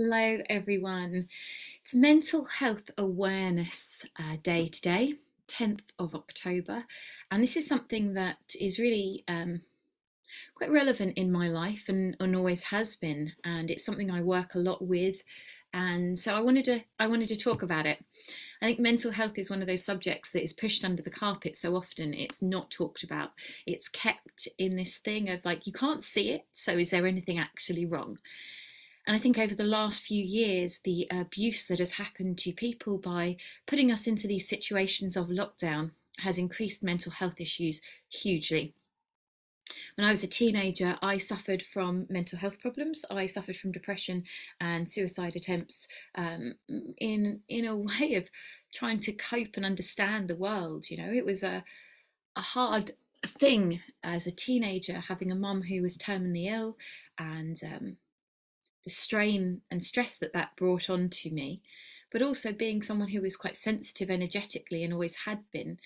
Hello, everyone. It's Mental Health Awareness Day today, 10th of October. And this is something that is really quite relevant in my life and always has been. And it's something I work a lot with. And so I wanted to talk about it. I think mental health is one of those subjects that is pushed under the carpet so often. It's not talked about. It's kept in this thing of like, you can't see it. So is there anything actually wrong? And I think over the last few years, the abuse that has happened to people by putting us into these situations of lockdown has increased mental health issues hugely. When I was a teenager, I suffered from mental health problems. I suffered from depression and suicide attempts, in a way of trying to cope and understand the world. It was a hard thing as a teenager, having a mum who was terminally ill, and the strain and stress that that brought on to me, but also being someone who was quite sensitive energetically and always had been.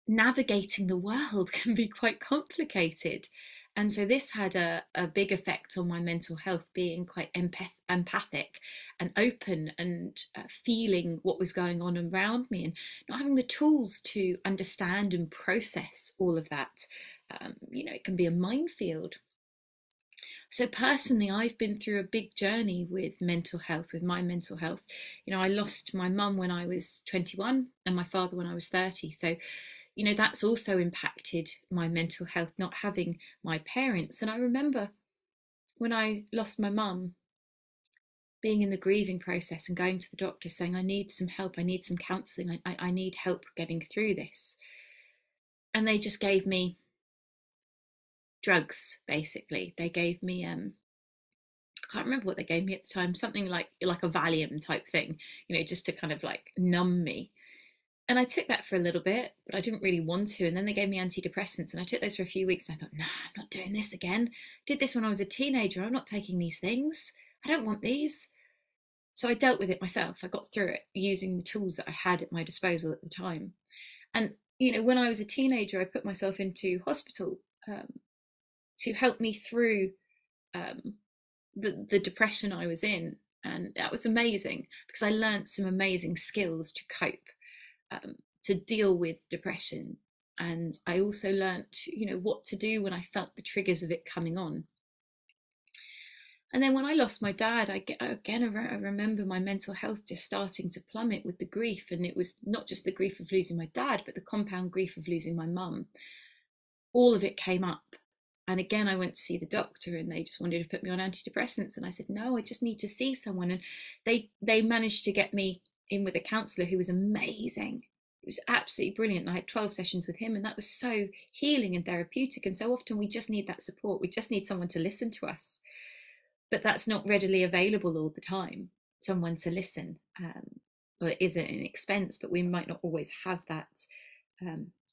Navigating the world can be quite complicated. And so this had a big effect on my mental health, being quite empathic and open and feeling what was going on around me and not having the tools to understand and process all of that. It can be a minefield. So personally, I've been through a big journey with mental health, with my mental health. I lost my mum when I was 21 and my father when I was 30. So, that's also impacted my mental health, not having my parents. And I remember when I lost my mum, being in the grieving process and going to the doctor saying, I need some help, I need some counselling, I need help getting through this. And they just gave me drugs, basically. They gave me I can't remember what they gave me at the time, something like a Valium type thing, just to kind of like numb me. And I took that for a little bit, but I didn't really want to. And then they gave me antidepressants, and I took those for a few weeks. And I thought, nah, I'm not doing this again. Did this when I was a teenager. I'm not taking these things. I don't want these. So I dealt with it myself. I got through it using the tools that I had at my disposal at the time. And when I was a teenager, I put myself into hospital, to help me through um, the depression I was in. And that was amazing because I learned some amazing skills to cope, to deal with depression. And I also learned, what to do when I felt the triggers of it coming on. And then when I lost my dad, I remember my mental health just starting to plummet with the grief. And it was not just the grief of losing my dad, but the compound grief of losing my mum. All of it came up. And again, I went to see the doctor and they just wanted to put me on antidepressants. And I said, no, I just need to see someone. And they managed to get me in with a counsellor who was amazing. It was absolutely brilliant. I had 12 sessions with him, and that was so healing and therapeutic. And so often we just need that support. We just need someone to listen to us. But that's not readily available all the time, someone to listen. Well, it is an expense, but we might not always have that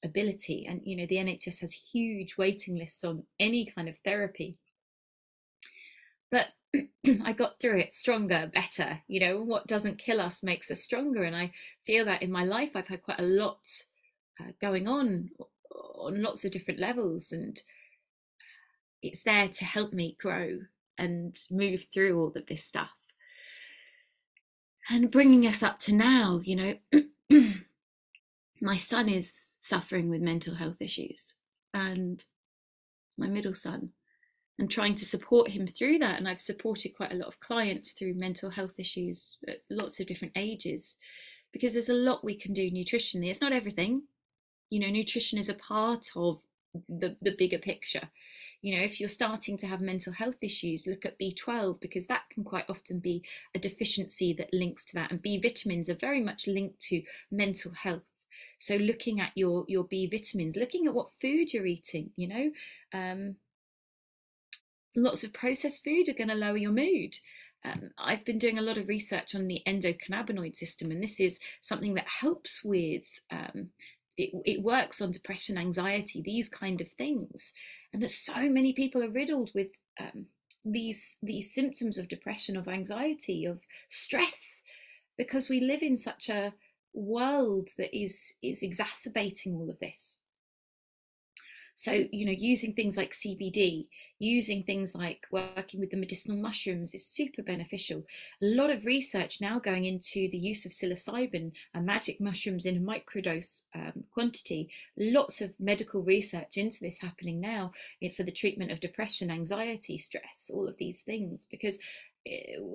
ability. And the NHS has huge waiting lists on any kind of therapy, but I got through it stronger, better. What doesn't kill us makes us stronger, and I feel that in my life I've had quite a lot going on lots of different levels, and it's there to help me grow and move through all of this stuff. And bringing us up to now, my son is suffering with mental health issues, and my middle son, and trying to support him through that. And I've supported quite a lot of clients through mental health issues at lots of different ages, because there's a lot we can do nutritionally. It's not everything. Nutrition is a part of the bigger picture. If you're starting to have mental health issues, look at B12, because that can quite often be a deficiency that links to that. And B vitamins are very much linked to mental health. So looking at your B vitamins, looking at what food you're eating, lots of processed food are going to lower your mood. I've been doing a lot of research on the endocannabinoid system, and this is something that helps with, it works on depression, anxiety, these kind of things. And that so many people are riddled with these symptoms of depression, of anxiety, of stress, because we live in such a world that is exacerbating all of this. So, you know, using things like CBD, using things like working with the medicinal mushrooms is super beneficial. A lot of research now going into the use of psilocybin and magic mushrooms in a microdose quantity. Lots of medical research into this happening now for the treatment of depression, anxiety, stress, all of these things, because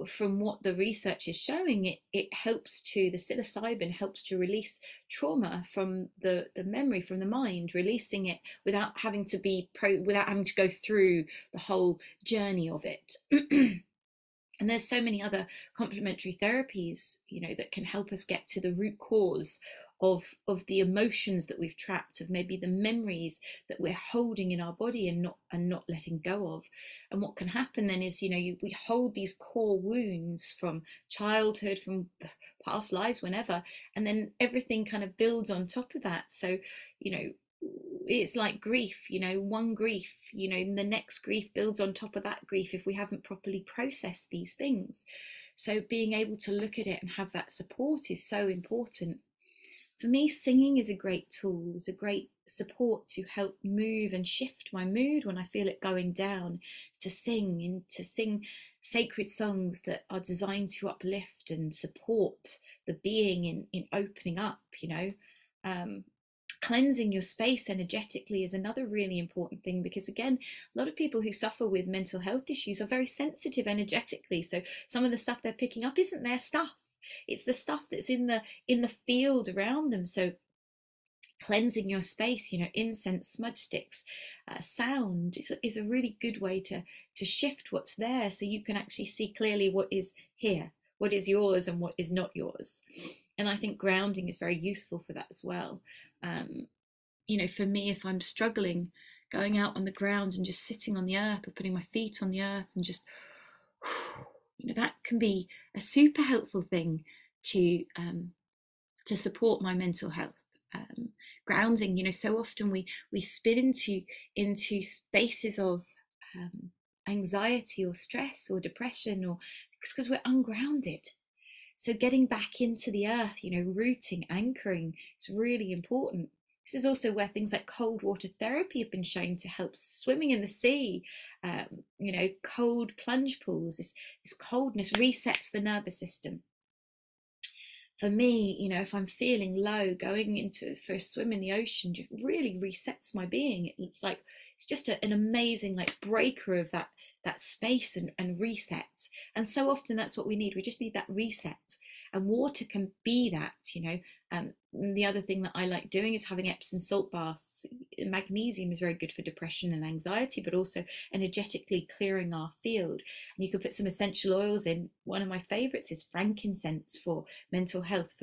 from what the research is showing, it helps to, the psilocybin helps to release trauma from the memory, from the mind, releasing it without having to without having to go through the whole journey of it. And there's so many other complementary therapies, you know, that can help us get to the root cause of the emotions that we've trapped, of maybe the memories that we're holding in our body and not letting go of. And what can happen then is, you know, we hold these core wounds from childhood, from past lives, whenever, and then everything kind of builds on top of that. So, you know, it's like grief, you know, one grief, you know, and the next grief builds on top of that grief if we haven't properly processed these things. So being able to look at it and have that support is so important. For me, singing is a great tool, it's a great support to help move and shift my mood when I feel it going down, to sing sacred songs that are designed to uplift and support the being in opening up, you know. Cleansing your space energetically is another really important thing, because again, a lot of people who suffer with mental health issues are very sensitive energetically, so some of the stuff they're picking up isn't their stuff, it's the stuff that's in the field around them. So cleansing your space, you know, incense, smudge sticks, sound is a really good way to shift what's there, so you can actually see clearly what is here, what is yours and what is not yours. And I think grounding is very useful for that as well. You know, for me, if I'm struggling, going out on the ground and just sitting on the earth or putting my feet on the earth and just, you know, that can be a super helpful thing to support my mental health. Grounding, you know, so often we spin into spaces of anxiety or stress or depression, or it's because we're ungrounded. So getting back into the earth, you know, rooting, anchoring is really important. This is also where things like cold water therapy have been shown to help. Swimming in the sea, you know, cold plunge pools, this coldness resets the nervous system. For me, you know, if I'm feeling low, going for a swim in the ocean just really resets my being. It's like, it's just an amazing like breaker of that space and reset. And so often that's what we need. We just need that reset, and water can be that, you know. And the other thing that I like doing is having Epsom salt baths. Magnesium is very good for depression and anxiety, but also energetically clearing our field. And you could put some essential oils in. One of my favorites is frankincense for mental health,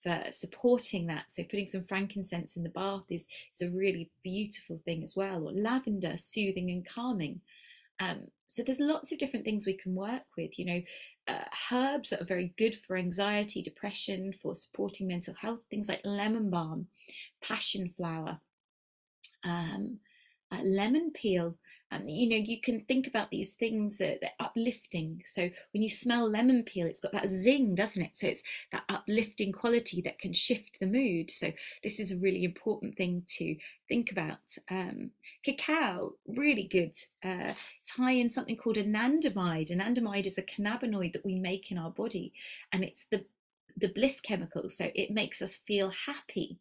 for supporting that. So putting some frankincense in the bath is a really beautiful thing as well. Or lavender, soothing and calming. So there's lots of different things we can work with, you know, herbs that are very good for anxiety, depression, for supporting mental health, things like lemon balm, passion flower, lemon peel. You know, you can think about these things that are uplifting. So when you smell lemon peel, it's got that zing, doesn't it? So it's that uplifting quality that can shift the mood. So this is a really important thing to think about. Cacao, really good. It's high in something called anandamide. Anandamide is a cannabinoid that we make in our body, and it's the bliss chemical. So it makes us feel happy.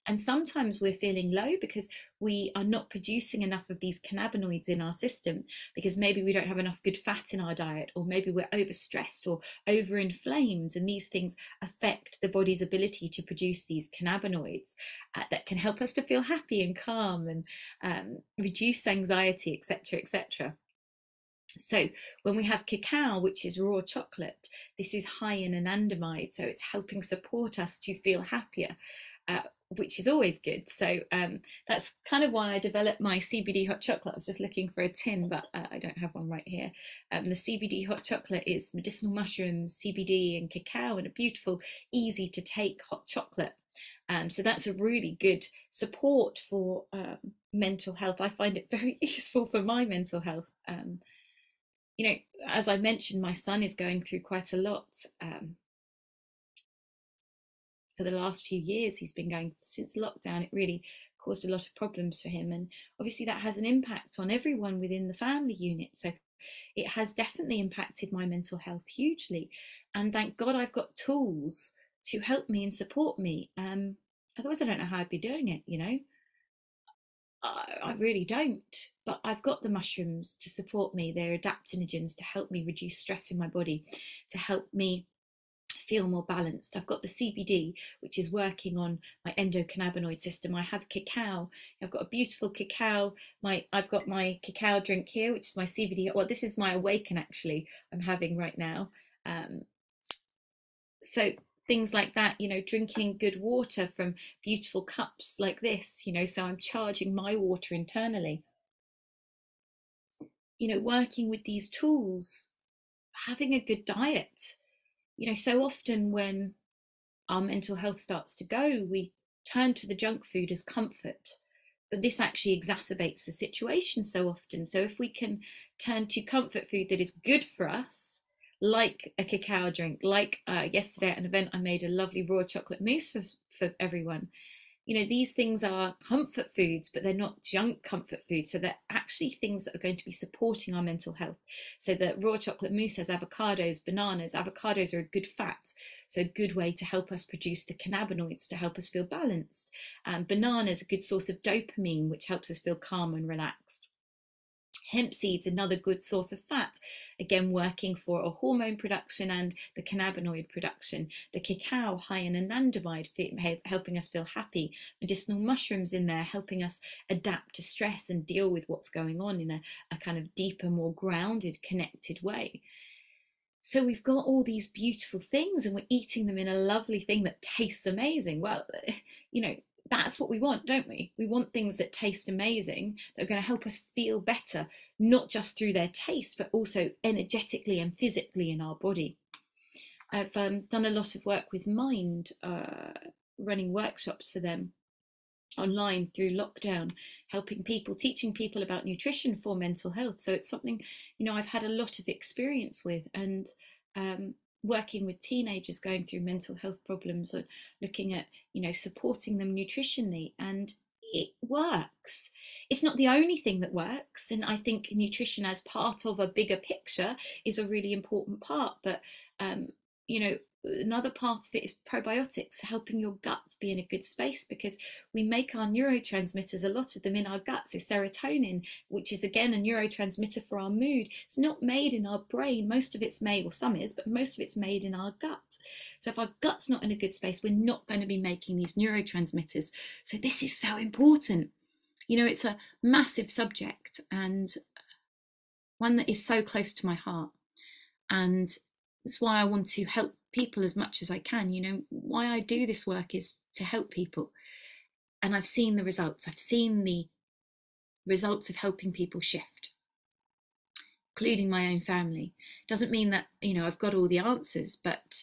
And sometimes we're feeling low because we are not producing enough of these cannabinoids in our system, because maybe we don't have enough good fat in our diet, or maybe we're overstressed or overinflamed, and these things affect the body's ability to produce these cannabinoids that can help us to feel happy and calm and reduce anxiety, etc., etc. So when we have cacao, which is raw chocolate, this is high in anandamide, so it's helping support us to feel happier. Which is always good. So that's kind of why I developed my CBD hot chocolate. I was just looking for a tin, but I don't have one right here. The CBD hot chocolate is medicinal mushrooms, CBD and cacao, and a beautiful, easy to take hot chocolate. So that's a really good support for mental health. I find it very useful for my mental health. You know, as I mentioned, my son is going through quite a lot. For the last few years, he's been going since lockdown. It really caused a lot of problems for him. And obviously that has an impact on everyone within the family unit. So it has definitely impacted my mental health hugely. And thank God I've got tools to help me and support me. Otherwise, I don't know how I'd be doing it, you know. I really don't. But I've got the mushrooms to support me. They're adaptogens to help me reduce stress in my body, to help me feel more balanced. I've got the CBD, which is working on my endocannabinoid system. I have cacao. I've got a beautiful cacao. I've got my cacao drink here, which is my CBD. Well, this is my Awaken, actually, I'm having right now. So things like that, you know, drinking good water from beautiful cups like this, you know, so I'm charging my water internally. You know, working with these tools, having a good diet. You know, so often when our mental health starts to go, we turn to the junk food as comfort. But this actually exacerbates the situation so often. So if we can turn to comfort food that is good for us, like a cacao drink, like yesterday at an event, I made a lovely raw chocolate mousse for everyone. You know, these things are comfort foods, but they're not junk comfort foods. So they're actually things that are going to be supporting our mental health. So the raw chocolate mousse has avocados, bananas. Avocados are a good fat, so a good way to help us produce the cannabinoids to help us feel balanced. Bananas are a good source of dopamine, which helps us feel calm and relaxed. Hemp seeds, another good source of fat, again working for a hormone production and the cannabinoid production. The cacao, high in anandamide, helping us feel happy. Medicinal mushrooms in there, helping us adapt to stress and deal with what's going on in a kind of deeper, more grounded, connected way. So we've got all these beautiful things and we're eating them in a lovely thing that tastes amazing. Well, you know, that's what we want, don't we? We want things that taste amazing, that are going to help us feel better, not just through their taste, but also energetically and physically in our body. I've done a lot of work with Mind, running workshops for them online through lockdown, helping people, teaching people about nutrition for mental health. So it's something, you know, I've had a lot of experience with. And working with teenagers going through mental health problems, or looking at, you know, supporting them nutritionally, and it works. It's not the only thing that works, and I think nutrition as part of a bigger picture is a really important part. But you know, another part of it is probiotics, helping your gut be in a good space, because we make our neurotransmitters, a lot of them in our guts. So serotonin, which is again a neurotransmitter for our mood, it's not made in our brain. Most of it's made, or some is, but most of it's made in our gut. So if our gut's not in a good space, we're not going to be making these neurotransmitters. So this is so important. You know, it's a massive subject and one that is so close to my heart. And that's why I want to help people as much as I can. You know, why I do this work is to help people. And I've seen the results. I've seen the results of helping people shift, including my own family. Doesn't mean that, you know, I've got all the answers, but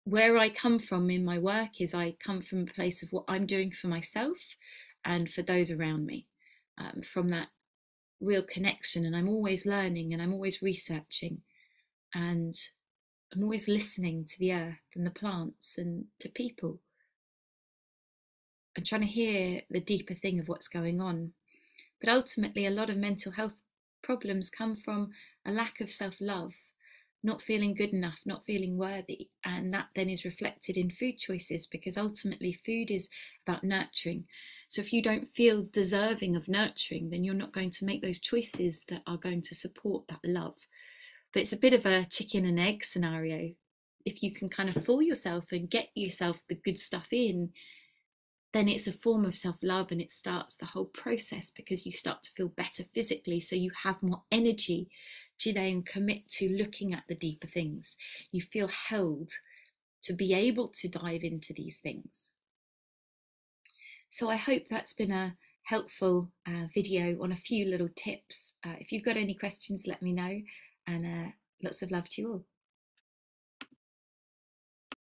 where I come from in my work is I come from a place of what I'm doing for myself and for those around me, from that real connection. And I'm always learning and I'm always researching, and I'm always listening to the earth and the plants and to people, and trying to hear the deeper thing of what's going on. But ultimately, a lot of mental health problems come from a lack of self-love, not feeling good enough, not feeling worthy. And that then is reflected in food choices, because ultimately food is about nurturing. So if you don't feel deserving of nurturing, then you're not going to make those choices that are going to support that love. But it's a bit of a chicken and egg scenario. If you can kind of fool yourself and get yourself the good stuff in, then it's a form of self-love, and it starts the whole process, because you start to feel better physically. So you have more energy to then commit to looking at the deeper things. You feel held to be able to dive into these things. So I hope that's been a helpful video on a few little tips. If you've got any questions, let me know, and lots of love to you all.